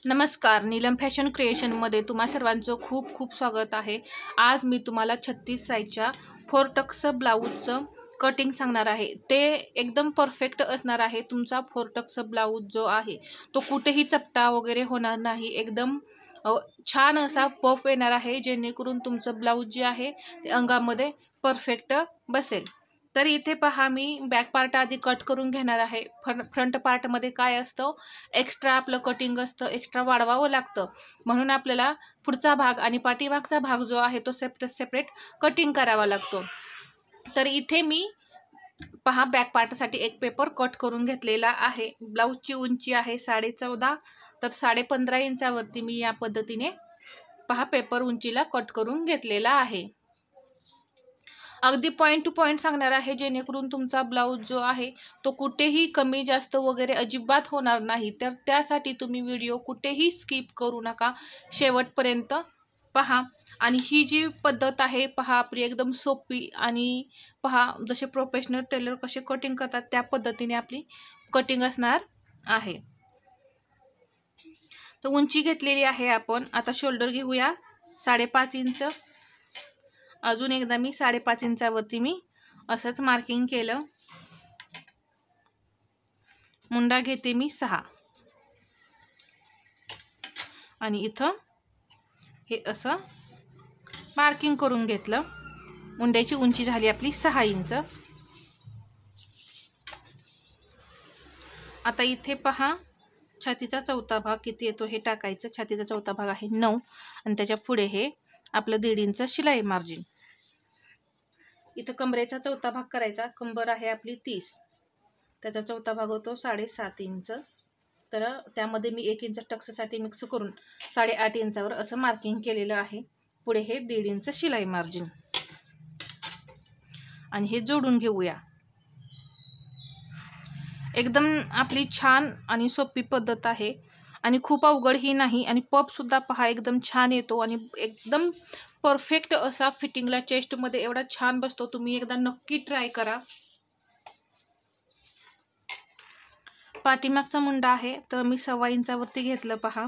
नमस्कार, नीलम फॅशन क्रिएशनमध्ये तुम्हा सर्वांचं खूप खूप स्वागत आहे। आज मी तुम्हाला 36 साईजच्या 4 टक्स ब्लाऊजचं कटिंग सांगणार आहे। ते एकदम परफेक्ट असणार आहे। तुमचा 4 टक्स ब्लाऊज जो आहे तो कुठेही चपटा वगैरे होणार नाही। एकदम छान असा पफ येणार आहे, जेणेकरून तुमचं ब्लाऊज जे आहे ते अंगामध्ये परफेक्ट बसेल। तर इथे पहा, मी बॅक पार्ट आधी कट करून घेणार आहे। फ्रंट पार्टमध्ये काय असतं, एक्स्ट्रा आपलं कटिंग असतं, एक्स्ट्रा वाढवावं लागतं, म्हणून आपल्याला पुढचा भाग आणि पाठीमागचा भाग जो आहे तो सेपरेट कटिंग करावा लागतो। तर इथे मी पहा बॅक पार्टसाठी एक पेपर कट करून घेतलेला आहे। ब्लाऊजची उंची आहे 14.5, तर 15.5 इंचावरती मी या पद्धतीने पहा पेपर उंचीला कट करून घेतलेला आहे। अगदी पॉइंट टू पॉइंट सांगणार आहे, जेणेकरून तुमचा ब्लाऊज जो आहे तो कुठेही कमी जास्त वगैरे अजिबात होणार नाही। तर त्यासाठी तुम्ही व्हिडिओ कुठेही स्किप करू नका, शेवटपर्यंत पहा। आणि ही जी पद्धत आहे पहा आपली एकदम सोपी, आणि पहा जसे प्रोफेशनल टेलर कसे कटिंग करतात त्या पद्धतीने आपली कटिंग असणार आहे। तर उंची घेतलेली आहे आपण। आता शोल्डर घेऊया 5.5 इंच। अजून एकदा मी 5.5 इंचावरती मी असंच मार्किंग केलं। मुंडा घेते मी 6, आणि इथं हे असं मार्किंग करून घेतलं। मुंड्याची उंची झाली आपली 6 इंच। आता इथे पहा छातीचा चौथा भाग किती येतो हे टाकायचं। छातीचा चौथा भाग आहे 9, आणि त्याच्या पुढे हे आपलं 1.5 इंच शिलाई मार्जिन। इथं कमरेचा चौथा भाग करायचा। कंबर आहे आपली 30, त्याचा चौथा भाग होतो 7.5 इंच। तर त्यामध्ये मी 1 इंच टक्ससाठी मिक्स करून 8.5 इंचावर असं मार्किंग केलेलं आहे। पुढे हे 1.5 इंच शिलाई मार्जिन, आणि हे जोडून घेऊया। एकदम आपली छान आणि सोपी पद्धत आहे, आणि खूप अवघड ही नाही। आणि पफ सुद्धा पहा एकदम छान येतो, आणि एकदम परफेक्ट असा फिटिंगला चेस्टमध्ये एवढा छान बसतो। तुम्ही एकदा नक्की ट्राय करा। पाठीमागचा मुंडा आहे तर मी 1.25 इंचावरती घेतलं पहा।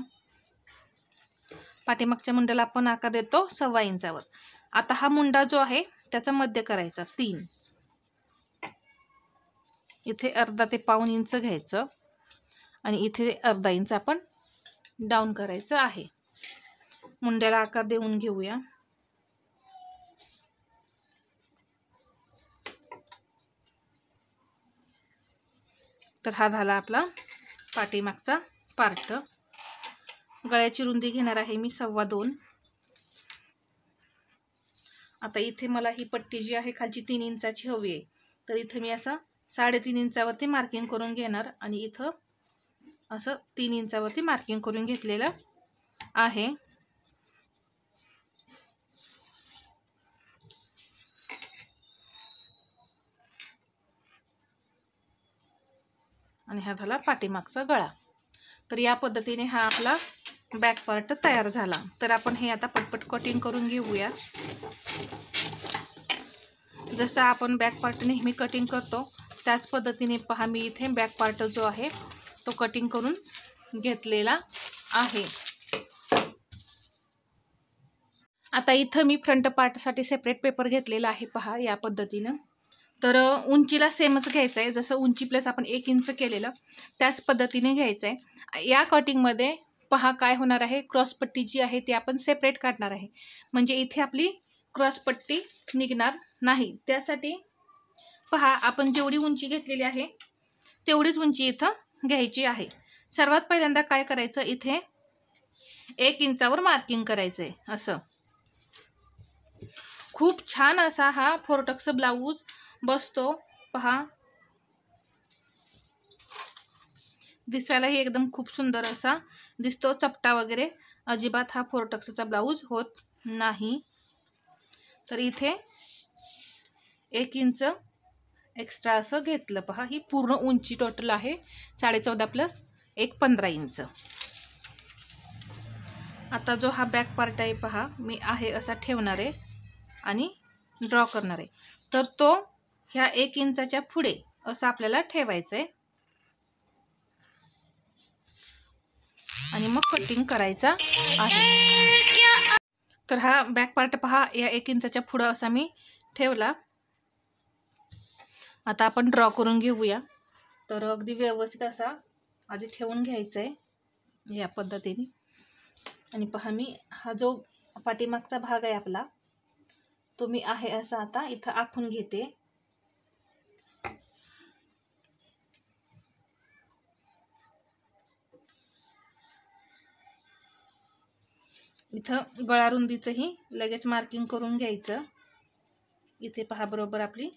पाठीमागच्या मुंड्याला आपण आकार देतो 1.25 इंचावर। आता हा मुंडा जो आहे त्याचा मध्य करायचा 3, इथे अर्धा ते पाऊण इंच घ्यायचं, आणि इथे अर्धा इंच आपण डाऊन करायचं आहे। मुंड्याला आकार देऊन घेऊया। तर हा झाला आपला पाठीमागचा पार्ट। गळ्याची रुंदी घेणार आहे मी 2.25। आता इथे मला ही पट्टी जी आहे खालची 3 इंचाची हवी आहे, तर इथे मी असं 3.5 इंचावरती मार्किंग करून घेणार, आणि इथं असं 3 इंचावरती मार्किंग करून घेतलेलं आहे। आणि हा झाला पाठीमागचा गळा। तर या पद्धतीने हा आपला बॅक पार्ट तयार झाला। तर आपण हे आता पटपट कटिंग करून घेऊया। जसं आपण बॅक पार्ट नेहमी कटिंग करतो त्याच पद्धतीने पहा मी इथे बॅक पार्ट जो आहे तो कटिंग करून घेतलेला आहे। आता इथं मी फ्रंट पार्टसाठी सेपरेट पेपर घेतलेला आहे पहा या पद्धतीनं। तर उंचीला सेमच घ्यायचं आहे, जसं उंची प्लस आपण 1 इंच केलेलं त्याच पद्धतीने घ्यायचं आहे। या कटिंगमध्ये पहा काय होणार आहे, क्रॉसपट्टी जी आहे ती आपण सेपरेट काढणार आहे, म्हणजे इथे आपली क्रॉसपट्टी निघणार नाही। त्यासाठी पहा आपण जेवढी उंची घेतलेली आहे तेवढीच उंची इथं घ्यायची आहे। सर्वात पहिल्यांदा काय करायचं, इथे 1 इंचावर मार्किंग करायचं आहे। असं खूप छान असा हा 4 टक्स ब्लाऊज बसतो पहा। दिसायलाही एकदम खूप सुंदर असा दिसतो, चपटा वगैरे अजिबात हा 4 टक्सचा ब्लाऊज होत नाही। तर इथे 1 इंच एक्स्ट्रा असं घेतलं पहा। ही पूर्ण उंची टोटल आहे 14.5 प्लस 1 15 इंच। आता जो हा बॅक पार्ट आहे पहा मी आहे असा ठेवणार आहे आणि ड्रॉ करणार आहे। तर तो ह्या 1 इंचाच्या पुढे असं आपल्याला ठेवायचं आहे। आणि मग कटिंग करायचा आहे। तर हा बॅक पार्ट पहा, या 1 इंचाच्या पुढं असा मी ठेवला। आता आपण ड्रॉ करून घेऊया। तर अगदी व्यवस्थित असा आधी ठेवून घ्यायचा आहे या पद्धतीने। आणि पहा मी हा जो पाठीमागचा भाग आहे आपला, तो मी आहे असा आता इथं आखून घेते। इथं गळा रुंदीचंही लगेच मार्किंग करून घ्यायचं। इथे पहा बरोबर आपली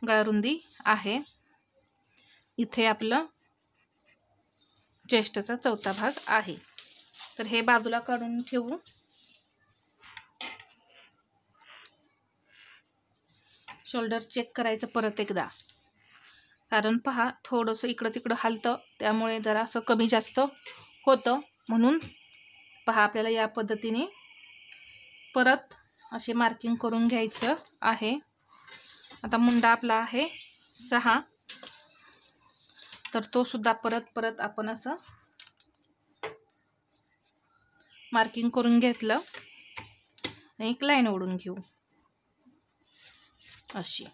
गळा रुंदी आहे। इथे आपलं चेस्टचा चौथा भाग आहे। तर हे बाजूला काढून ठेवू। शोल्डर चेक करायचं परत एकदा, कारण पहा थोडंसं इकडं तिकडं हलतं, त्यामुळे जरा असं कमी जास्त होतं। म्हणून पहा आपल्याला या पद्धतीने परत असे मार्किंग करून घ्यायचं आहे। आता मुंडा आपला आहे 6, तर तो सुद्धा परत आपण असं मार्किंग करून घेतलं आणि एक लाईन ओढून घेऊ अशी।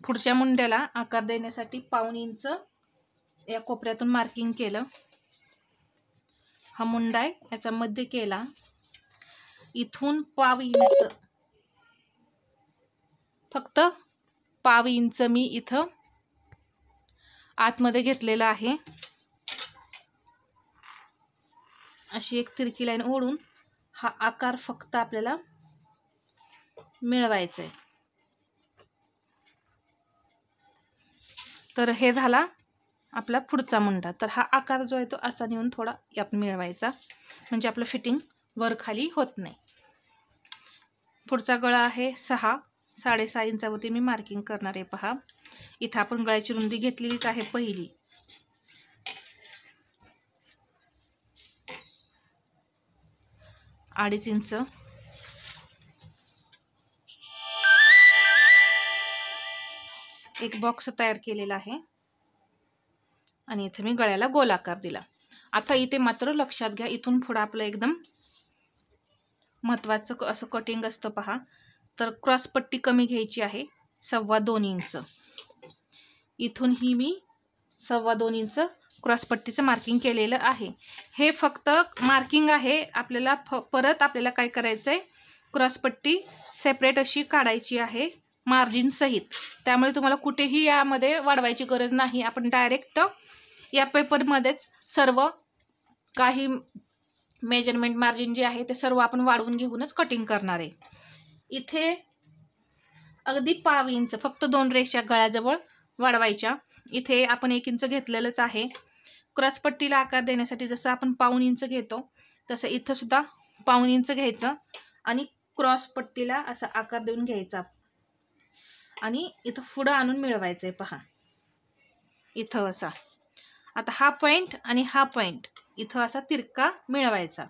पुढच्या मुंड्याला आकार देण्यासाठी 1/2 इंच या कोपऱ्यातून मार्किंग केलं। हा मुंडा आहे याचा मध्य केला, इथून 1/2 इंच, फक्त 1/2 इंच मी इथं आतमध्ये घेतलेलं आहे। अशी एक तिरकी लाईन ओढून हा आकार फक्त आपल्याला मिळवायचा आहे। तर हे झाला आपला पुढचा मुंडा। तर हा आकार जो आहे तो असा नेऊन थोडा यात मिळवायचा, म्हणजे आपलं फिटिंग वर खाली होत नाही। पुढचा गळा आहे 6, 6.5 इंचावरती मी मार्किंग करणार आहे। पहा इथं आपण गळ्याची रुंदी घेतलेलीच आहे पहिली। अडीच इंच, एक बॉक्स तयार केलेला आहे आणि इथे मी गळ्याला गोल आकार दिला। आता इथे मात्र लक्षात घ्या, इथून पुढे आपलं एकदम महत्त्वाचं असं कटिंग असतं पहा। तर क्रॉस पट्टी कमी घ्यायची आहे 2.25 इंच। इथून ही मी 2.25 इंच क्रॉस पट्टीचं मार्किंग केलेलं आहे। हे फक्त मार्किंग आहे, आपल्याला परत आपल्याला काय करायचं आहे, क्रॉस पट्टी सेपरेट अशी काढायची आहे मार्जिन सहित। त्यामुळे तुम्हाला कुठेही यामध्ये वाढवायची गरज नाही। आपण डायरेक्ट या पेपरमध्येच सर्व काही मेजरमेंट मार्जिन जे आहे ते सर्व आपण वाढवून घेऊनच कटिंग करणार आहे। इथे अगदी 1/2 इंच फक्त 2 रेषा गळ्याजवळ वाढवायच्या। इथे आपण 1 इंच घेतलेलंच आहे। क्रॉस पट्टीला आकार देण्यासाठी जसं आपण 1/2 इंच घेतो तसं इथं सुद्धा 1/2 इंच घ्यायचं आणि क्रॉस पट्टीला असा आकार देऊन घ्यायचा आणि इथं पुढं आणून मिळवायचंय पहा इथं असा। आता हा पॉइंट आणि हा पॉइंट इथं असा तिरका मिळवायचा।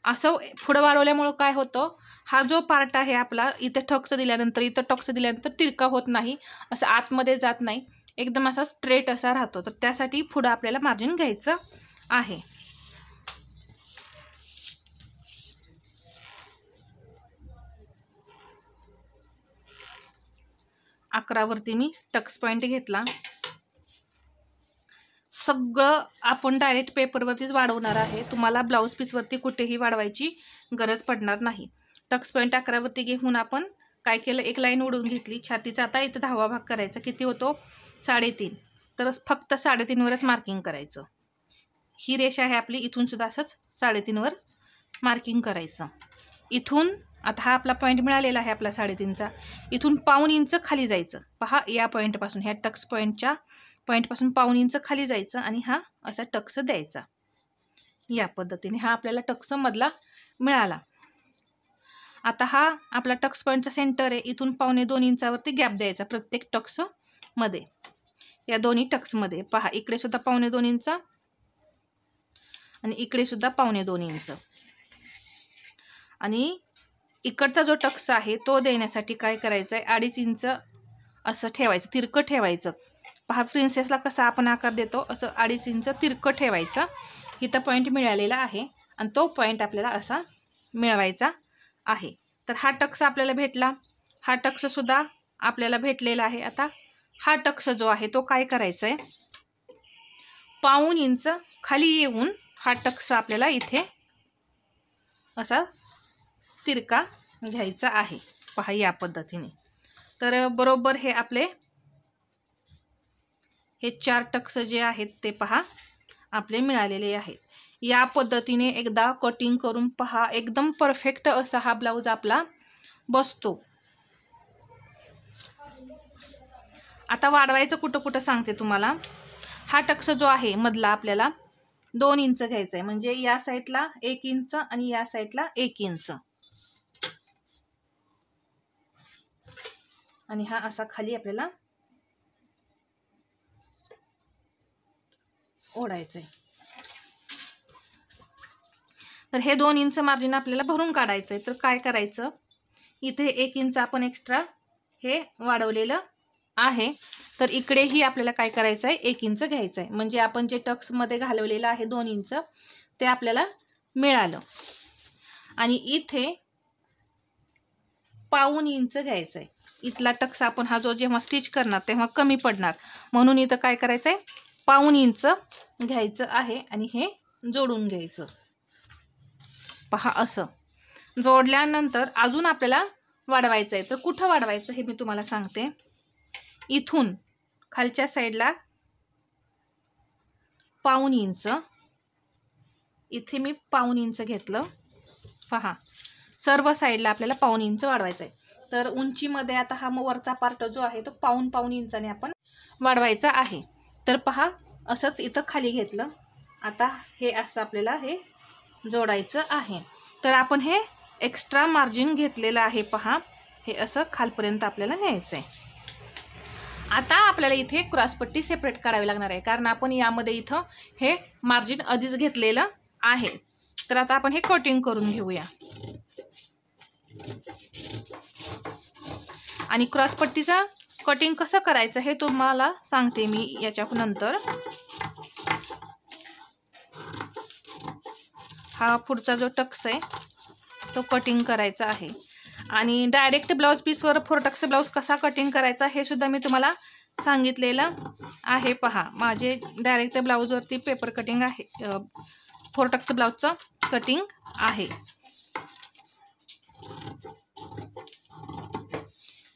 असं पुढं वाढवल्यामुळे काय होतं, हा जो पार्ट आहे आपला इथे टक्स दिल्यानंतर इथं टक्स दिल्यानंतर तिरका होत नाही, असं आतमध्ये जात नाही, एकदम असा स्ट्रेट असा राहतो। तर त्यासाठी पुढं आपल्याला मार्जिन घ्यायचं आहे। अकरावरती मी टक्स पॉइंट घेतला। सगळं आपण डायरेक्ट पेपरवरतीच वाढवणार आहे, तुम्हाला ब्लाऊज पीसवरती कुठेही वाढवायची गरज पडणार नाही। टक्स पॉइंट 11वरती घेऊन आपण काय केलं, एक लाईन ओढून घेतली छातीचा। आता इथं 10वा भाग करायचा, किती होतो 3.5, तर फक्त 3.5वरच मार्किंग करायचं। ही रेषा आहे आपली, इथून सुद्धा असंच 3.5वर मार्किंग करायचं। इथून आता हा आपला पॉइंट मिळालेला आहे आपला 3.5चा, इथून 1/2 इंच खाली जायचं पहा, या पॉइंटपासून ह्या टक्स पॉइंटच्या पॉइंटपासून 1/2 इंच खाली जायचं आणि हा असा टक्स द्यायचा। या पद्धतीने हा आपल्याला टक्स मधला मिळाला। आता हा आपला टक्स पॉइंटचा सेंटर आहे, इथून 1.25 इंचावरती गॅप द्यायचा प्रत्येक टक्स मध्ये। या दोन्ही टक्स मध्ये पहा, इकडे सुद्धा 1.25 इंच आणि इकडे सुद्धा 1.25 इंच। आणि इकडचा जो टक्स आहे तो देण्यासाठी काय करायचं आहे, 2.5 इंच असं ठेवायचं, तिरकं ठेवायचं. पहा प्रिन्सेसला कसा आपण आकार देतो असं 2.5 इंच तिरकं ठेवायचं. इथं पॉईंट मिळालेला आहे आणि तो पॉईंट आपल्याला असा मिळवायचा आहे. तर हा टक्स आपल्याला भेटला. हा टक्ससुद्धा आपल्याला भेटलेला आहे. आता हा टक्स जो आहे तो काय करायचा आहे, 1.5 इंच खाली येऊन हा टक्स आपल्याला इथे असा तिरका घ्यायचा आहे. पहा या पद्धतीने. तर बरोबर हे आपले हे 4 टक्स जे आहेत ते पहा आपले मिळालेले आहेत. या पद्धतीने एकदा कटिंग करून पहा, एकदम परफेक्ट असा हा ब्लाऊज आपला बसतो. आता वाढवायचं कुठं कुठं सांगते तुम्हाला. हा टक्स जो आहे मधला आपल्याला 2 इंच घ्यायचा आहे, म्हणजे या साईडला 1 इंच आणि या साईडला 1 इंच, आणि हा असा खाली आपल्याला ओढायचं आहे. तर हे 2 इंच मार्जिन आपल्याला भरून काढायचं आहे. तर काय करायचं, इथे 1 इंच आपण एक्स्ट्रा हे वाढवलेलं आहे. तर इकडेही आपल्याला काय करायचं आहे, 1 इंच घ्यायचं आहे, म्हणजे आपण जे टक्समध्ये घालवलेलं आहे 2 इंच ते आपल्याला मिळालं. आणि इथे 1.5 इंच घ्यायचं आहे. इथला टक्स आपण हा जो जेव्हा स्टिच करणार तेव्हा कमी पडणार, म्हणून इथं काय करायचं आहे, 1.5 इंच घ्यायचं आहे आणि हे जोडून घ्यायचं. पहा असं जोडल्यानंतर अजून आपल्याला वाढवायचं आहे. तर कुठं वाढवायचं हे मी तुम्हाला सांगते. इथून खालच्या साईडला 1.5 इंच, इथे मी 1.5 इंच घेतलं. पहा सर्व साईडला आपल्याला 1.5 इंच वाढवायचं आहे. तर उंचीमध्ये आता हा वरचा पार्ट जो आहे तो 1.5 इंचाने आपण वाढवायचा आहे. तर पहा असंच इथं खाली घेतलं. आता हे असं आपल्याला हे जोडायचं आहे. तर आपण हे एक्स्ट्रा मार्जिन घेतलेलं आहे. पहा हे असं खालपर्यंत आपल्याला न्यायचं आहे. आता आपल्याला इथे क्रॉसपट्टी सेपरेट काढावी लागणार आहे, कारण आपण यामध्ये इथं हे मार्जिन आधीच घेतलेलं आहे. तर आता आपण हे कटिंग करून घेऊया. आणि क्रॉसपट्टीचं कटिंग कसं करायचं हे तुम्हाला सांगते मी याच्या नंतर. हा पुढचा जो टक्स आहे तो कटिंग करायचा आहे. आणि डायरेक्ट ब्लाऊज पीसवर 4 टक्स ब्लाऊज कसा कटिंग करायचा हे सुद्धा मी तुम्हाला सांगितलेलं आहे. पहा माझे डायरेक्ट ब्लाऊजवरती पेपर कटिंग आहे, 4 टक्स ब्लाऊजचं कटिंग आहे.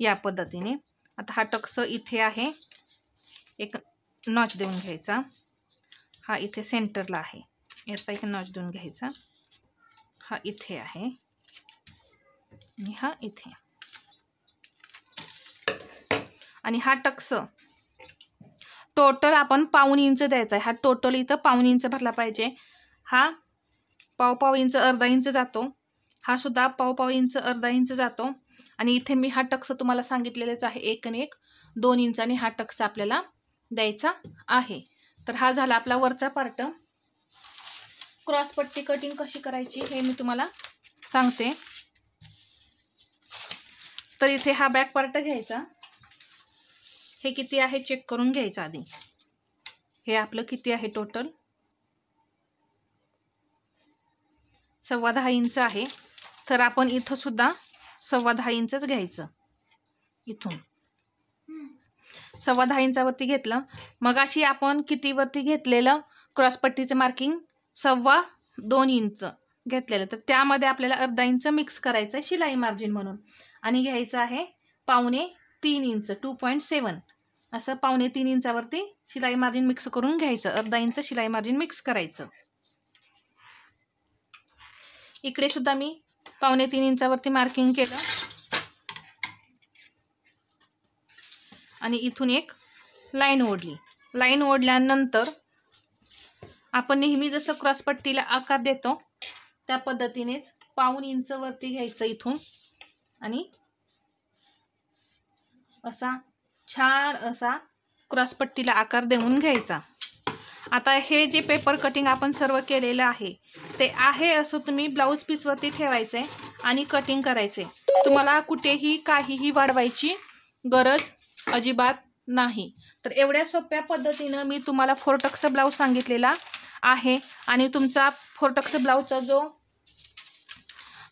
या पद्धतीने. आता हा टक्स इथे आहे, एक नॉच देऊन घ्यायचा. हा इथे सेंटरला आहे, याचा एक नॉच देऊन घ्यायचा. हा इथे आहे आणि हा इथे. आणि हा टक्स टोटल आपण 1.5 इंच द्यायचा आहे. हा टोटल इथं 1.5 इंच भरला पाहिजे. हा 1.5 इंच, अर्धा इंच जातो. हा सुद्धा 1.5 इंच, अर्धा इंच जातो. आणि इथे मी हा टक्स तुम्हाला सांगितलेलेच आहे, 1 आणि 1 2 इंचाने हा टक्स आपल्याला द्यायचा आहे. तर हा झाला आपला वरचा पार्ट. क्रॉसपट्टी कटिंग कशी करायची हे मी तुम्हाला सांगते. तर इथे हा बॅक पार्ट घ्यायचा. हे किती आहे चेक करून घ्यायचं आधी. हे आपलं किती आहे टोटल, 10.25 इंच आहे. तर आपण इथं सुद्धा 10.25 इंचच घ्यायचं. इथून 10.25 इंचावरती घेतलं. मग अशी आपण किती वरती घेतलेलं क्रॉसपट्टीचं मार्किंग 2.25 इंच घेतलेलं. तर त्यामध्ये आपल्याला अर्धा इंच मिक्स करायचं आहे शिलाई मार्जिन म्हणून, आणि घ्यायचं आहे 2.25 इंच, 2.7 असं 2.25 इंचावरती शिलाई मार्जिन मिक्स करून घ्यायचं. अर्धा इंच शिलाई मार्जिन मिक्स करायचं. इकडे सुद्धा मी 2.25 इंचावरती मार्किंग केलं आणि इथून एक लाईन ओढली. लाईन ओढल्यानंतर आपण नेहमी जसं क्रॉसपट्टीला आकार देतो त्या पद्धतीनेच 1.5 इंच वरती घ्यायचं इथून आणि असा छान असा क्रॉसपट्टीला आकार देऊन घ्यायचा. आता हे जे पेपर कटिंग आपण सर्व केलेलं आहे ते आहे असं तुम्ही ब्लाऊज पीसवरती ठेवायचे आणि कटिंग करायचे. तुम्हाला कुठेही काहीही वाढवायची गरज अजिबात नाही. तर एवढ्या सोप्या पद्धतीनं मी तुम्हाला फोरटक्स ब्लाऊज सांगितलेला आहे. आणि तुमचा फोरटक्स ब्लाऊजचा जो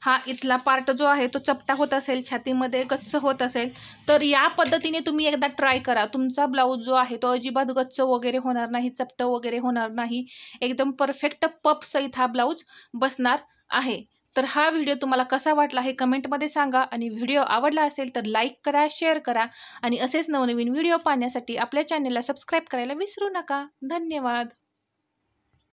हा इथला पार्ट जो आहे तो चपटा होत असेल, छातीमध्ये गच्च होत असेल, तर या पद्धतीने तुम्ही एकदा ट्राय करा. तुमचा ब्लाऊज जो आहे तो अजिबात गच्च वगैरे होणार नाही, चपटं वगैरे होणार नाही. एकदम परफेक्ट पफ सहित हा ब्लाऊज बसणार आहे. तर हा व्हिडिओ तुम्हाला कसा वाटला हे कमेंटमध्ये सांगा. आणि व्हिडिओ आवडला असेल तर लाईक करा, शेअर करा. आणि असेच नवनवीन व्हिडिओ पाहण्यासाठी आपल्या चॅनलला सबस्क्राईब करायला विसरू नका. धन्यवाद.